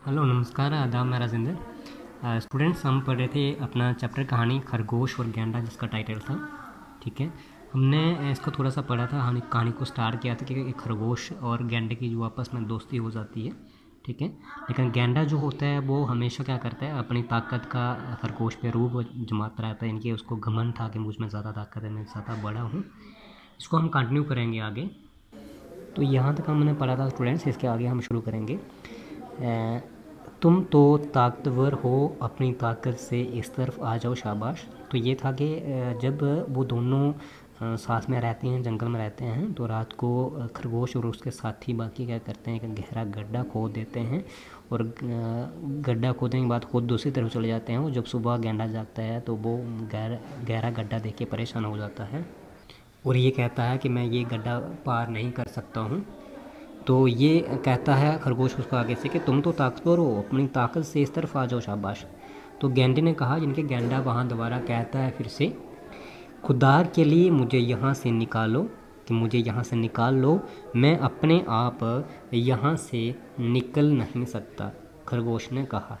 Hello नमस्कार, आदाब, मैं राजेंद्र। स्टूडेंट्स, हम पढ़ रहे थे अपना चैप्टर कहानी खरगोश और गेंडा, जिसका टाइटल था। ठीक है, हमने इसको थोड़ा सा पढ़ा था, कहानी को स्टार्ट किया था कि एक खरगोश और गेंडे की जो आपस में दोस्ती हो जाती है। ठीक है, लेकिन गेंडा जो होता है वो हमेशा क्या करता है, अपनी ताकत का खरगोश पे रूब जमाता रहता है। इनके उसको घमंड था कि मुझ में ज़्यादा ताकत है, मैं ज़्यादा बड़ा हूँ। इसको हम कंटिन्यू करेंगे आगे। तो यहाँ तक हमने पढ़ा था स्टूडेंट्स, इसके आगे हम शुरू करेंगे। तुम तो ताकतवर हो, अपनी ताकत से इस तरफ आ जाओ, शाबाश। तो ये था कि जब वो दोनों साथ में रहते हैं, जंगल में रहते हैं, तो रात को खरगोश और उसके साथी बाकी क्या करते हैं कि गहरा गड्ढा खोद देते हैं, और गड्ढा खोदने के बाद खुद दूसरी तरफ चले जाते हैं। और जब सुबह गेंडा जागता है तो वो गहरा गड्ढा देख के परेशान हो जाता है, और ये कहता है कि मैं ये गड्ढा पार नहीं कर सकता हूँ। तो ये कहता है खरगोश उसको आगे से कि तुम तो ताकतवर हो, अपनी ताकत से इस तरफ आ जाओ, शाबाश। तो गेंडे ने कहा, जिनके गेंडा वहाँ दोबारा कहता है फिर से, खुदा के लिए मुझे यहाँ से निकालो, कि मुझे यहाँ से निकाल लो, मैं अपने आप यहाँ से निकल नहीं सकता, खरगोश ने कहा।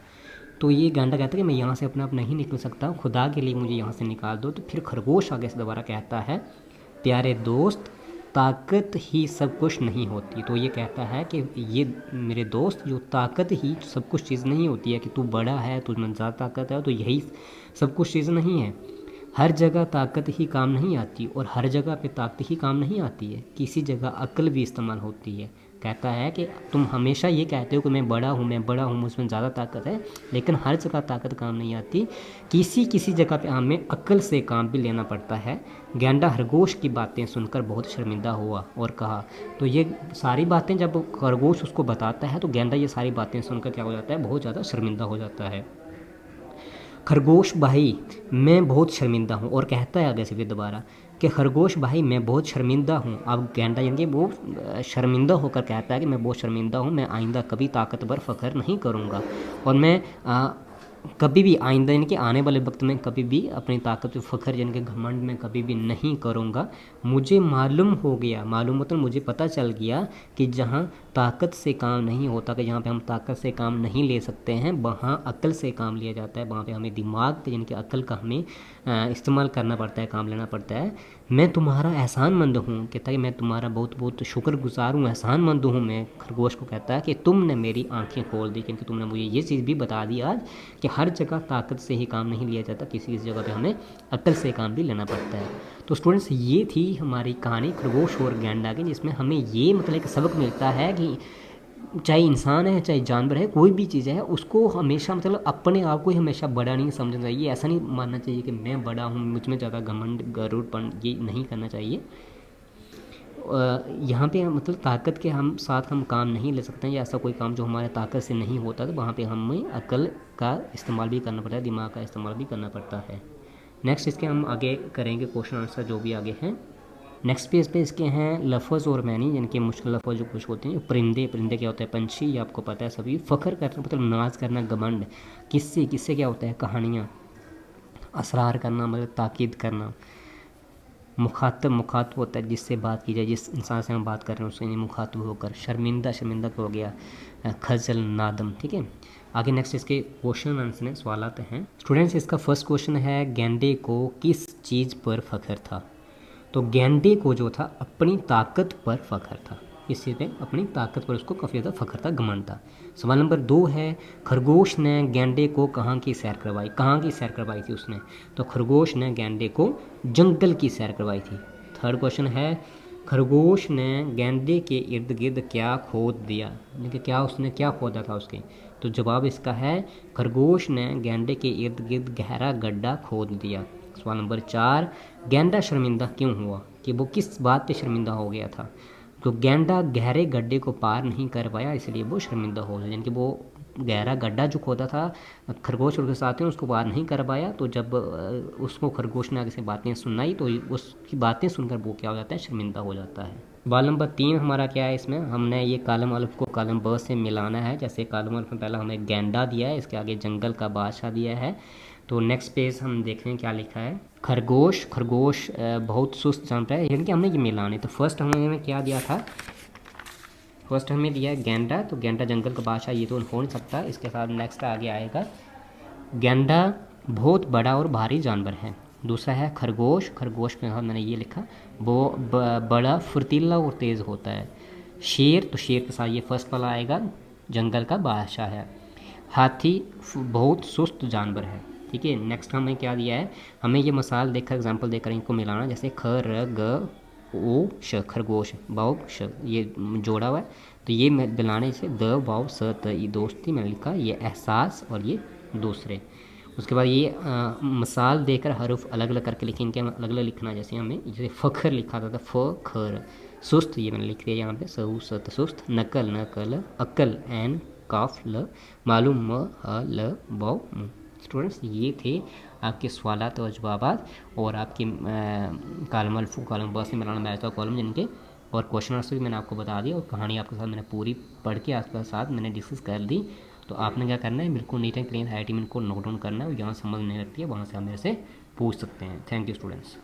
तो ये गेंडा कहता है कि मैं यहाँ से अपने आप नहीं निकल सकता, खुदा के लिए मुझे यहाँ से निकाल दो। तो फिर खरगोश आगे से दोबारा कहता है, प्यारे दोस्त, ताकत ही सब कुछ नहीं होती। तो ये कहता है कि ये मेरे दोस्त, जो ताकत ही सब कुछ चीज़ नहीं होती है, कि तू बड़ा है, तुझ में ज़्यादा ताकत है, तो यही सब कुछ चीज़ नहीं है। हर जगह ताकत ही काम नहीं आती, और हर जगह पे ताकत ही काम नहीं आती है, किसी जगह अक्ल भी इस्तेमाल होती है। कहता है कि तुम हमेशा ये कहते हो कि मैं बड़ा हूँ, मैं बड़ा हूँ, मुझमें ज़्यादा ताकत है, लेकिन हर जगह ताकत काम नहीं आती, किसी किसी जगह पे हमें अक्ल से काम भी लेना पड़ता है। गेंडा खरगोश की बातें सुनकर बहुत शर्मिंदा हुआ और कहा, तो ये सारी बातें जब खरगोश उसको बताता है तो गेंडा ये सारी बातें सुनकर क्या हो जाता है, बहुत ज़्यादा शर्मिंदा हो जाता है। खरगोश भाई, मैं बहुत शर्मिंदा हूँ। और कहता है आगे से फिर दोबारा कि खरगोश भाई, मैं बहुत शर्मिंदा हूँ। अब गेंडा यानी कि वो शर्मिंदा होकर कहता है कि मैं बहुत शर्मिंदा हूँ, मैं आइंदा कभी ताकतवर फ़ख्र नहीं करूँगा, और मैं कभी भी आइंदा यानी कि आने वाले वक्त में कभी भी अपनी ताकत पे फ़ख्र यानी कि घमंड में कभी भी नहीं करूँगा। मुझे मालूम हो गया, मालूम मतलब मुझे पता चल गया, कि जहाँ ताकत से काम नहीं होता, कि जहाँ पे हम ताकत से काम नहीं ले सकते हैं, वहाँ अक्ल से काम लिया जाता है। वहाँ पे हमें दिमाग यानी कि अक्ल का हमें इस्तेमाल करना पड़ता है, काम लेना पड़ता है। मैं तुम्हारा एहसानमंद हूँ, कहता है कि मैं तुम्हारा बहुत बहुत शुक्रगुजार हूँ, एहसानमंद हूँ मैं। खरगोश को कहता है कि तुमने मेरी आंखें खोल दी, क्योंकि तुमने मुझे ये चीज़ भी बता दी आज कि हर जगह ताकत से ही काम नहीं लिया जाता, किसी किसी जगह पे हमें अक्ल से काम भी लेना पड़ता है। तो स्टूडेंट्स, ये थी हमारी कहानी खरगोश और गेंडा की, जिसमें हमें ये मतलब एक सबक मिलता है कि चाहे इंसान है, चाहे जानवर है, कोई भी चीज़ है, उसको हमेशा मतलब अपने आप को ही हमेशा बड़ा नहीं समझना चाहिए। ऐसा नहीं मानना चाहिए कि मैं बड़ा हूँ, मुझ में ज़्यादा घमंड गरुड़पन, ये नहीं करना चाहिए। यहाँ पे मतलब ताकत के हम साथ हम काम नहीं ले सकते हैं, या ऐसा कोई काम जो हमारे ताकत से नहीं होता, तो वहाँ पे हमें अकल का इस्तेमाल भी करना पड़ता है, दिमाग का इस्तेमाल भी करना पड़ता है। नेक्स्ट इसके हम आगे करेंगे क्वेश्चन आंसर जो भी आगे हैं। नेक्स्ट पेज पे इसके हैं लफ्ज़ और मैनी, यानी कि मुश्किल लफ्ज़ जो कुछ होते हैं। परिंदे, परिंदे क्या होता है, पंछी, ये आपको पता है सभी। फ़ख्र करना मतलब नाज करना, घमंड। किससे, किससे क्या होता है, कहानियाँ। असरार करना मतलब ताकीद करना। मुखातब, मुखातब होता है जिससे बात की जाए, जिस इंसान से हम बात कर रहे हैं उससे मुखातब होकर। शर्मिंदा, शर्मिंदा हो गया। खजल, नादम। ठीक है, आगे नेक्स्ट इसके क्वेश्चन आंसर हैं, सवाल आते हैं। स्टूडेंट्स, इसका फर्स्ट क्वेश्चन है, गेंडे को किस चीज़ पर फ़ख्र था। तो गेंडे को जो था अपनी ताकत पर फ़ख्र था। इस चीज़ पे अपनी ताकत पर उसको काफ़ी ज़्यादा फ़ख्र था, घमंड था। सवाल नंबर 2 है, खरगोश ने गेंडे को कहाँ की सैर करवाई, कहाँ की सैर करवाई थी उसने। तो खरगोश ने गेंडे को जंगल की सैर करवाई थी। थर्ड क्वेश्चन है, खरगोश ने गेंडे के इर्द गिर्द क्या खोद दिया, यानी कि क्या उसने क्या खोदा था उसके। तो जवाब इसका है, खरगोश ने गेंडे के इर्द गिर्द गहरा गड्ढा खोद दिया। सवाल नंबर 4, गेंडा शर्मिंदा क्यों हुआ, कि वो किस बात पे शर्मिंदा हो गया था। तो गेंडा गहरे गड्ढे को पार नहीं कर पाया, इसलिए वो शर्मिंदा हो गया, यानी कि वो गहरा गड्ढा जो खोदा था खरगोश और उसके साथियों उसको पार नहीं कर पाया। तो जब उसको खरगोश ने आगे से बातें सुनाई, तो उसकी बातें सुनकर वो क्या हो जाता है, शर्मिंदा हो जाता है। सवाल नंबर 3 हमारा क्या है, इसमें हमने ये कालम अल्फ को कालम ब से मिलाना है। जैसे कालम अल्फ में पहला हमें गेंडा दिया है, इसके आगे जंगल का बादशाह दिया है। तो नेक्स्ट पेज हम देख रहे हैं क्या लिखा है। खरगोश, खरगोश बहुत सुस्त जानता है, यानी कि हमने ये मिलाने। तो फर्स्ट हमने क्या दिया था, फर्स्ट हमें दिया है गेंडा, तो गेंडा जंगल का बादशाह, ये तो हो नहीं सकता। इसके साथ नेक्स्ट आगे आएगा गेंडा बहुत बड़ा और भारी जानवर है। दूसरा है खरगोश, खरगोश के साथ मैंने ये लिखा वो बड़ा फुर्तीला और तेज़ होता है। शेर, तो शेर के साथ ये फर्स्ट वाला आएगा, जंगल का बादशाह है। हाथी बहुत सुस्त जानवर है। ठीक है, नेक्स्ट हमें क्या दिया है, हमें ये मिसाल देखकर एग्जांपल देकर इनको मिलाना, जैसे ख र ग ओ श, खरगोश, वाव श, ये जोड़ा हुआ है, तो ये मिलाने से द वाव स त, ये दोस्ती मैंने लिखा, ये एहसास और ये दूसरे। उसके बाद ये मिसाल देकर हरुफ अलग अलग करके लिखें, इनके अलग अलग लिखना, जैसे हमें जैसे फ़खर लिखा था फ खर, सुस्त ये मैंने लिख दिया यहाँ पे सहू सत सुस्त, नकल न कल, अकल एन काफ ल, मालूम म ह ल वाव मु। स्टूडेंट्स ये थे आपके सवालात और जवाबात और आपके कॉलम अल्फ़ कॉलम ब से मिलाना मैच कॉलम जिनके, और क्वेश्चन आंसर भी मैंने आपको बता दिया और कहानी आपके साथ मैंने पूरी पढ़ के आपके साथ मैंने डिस्कस कर दी। तो आपने क्या करना है, बिल्कुल नीट एंड क्लीन IIT में इनको नोट डाउन करना है और जहाँ समझ नहीं लगती है वहाँ से आप मेरे से पूछ सकते हैं। Thank you students.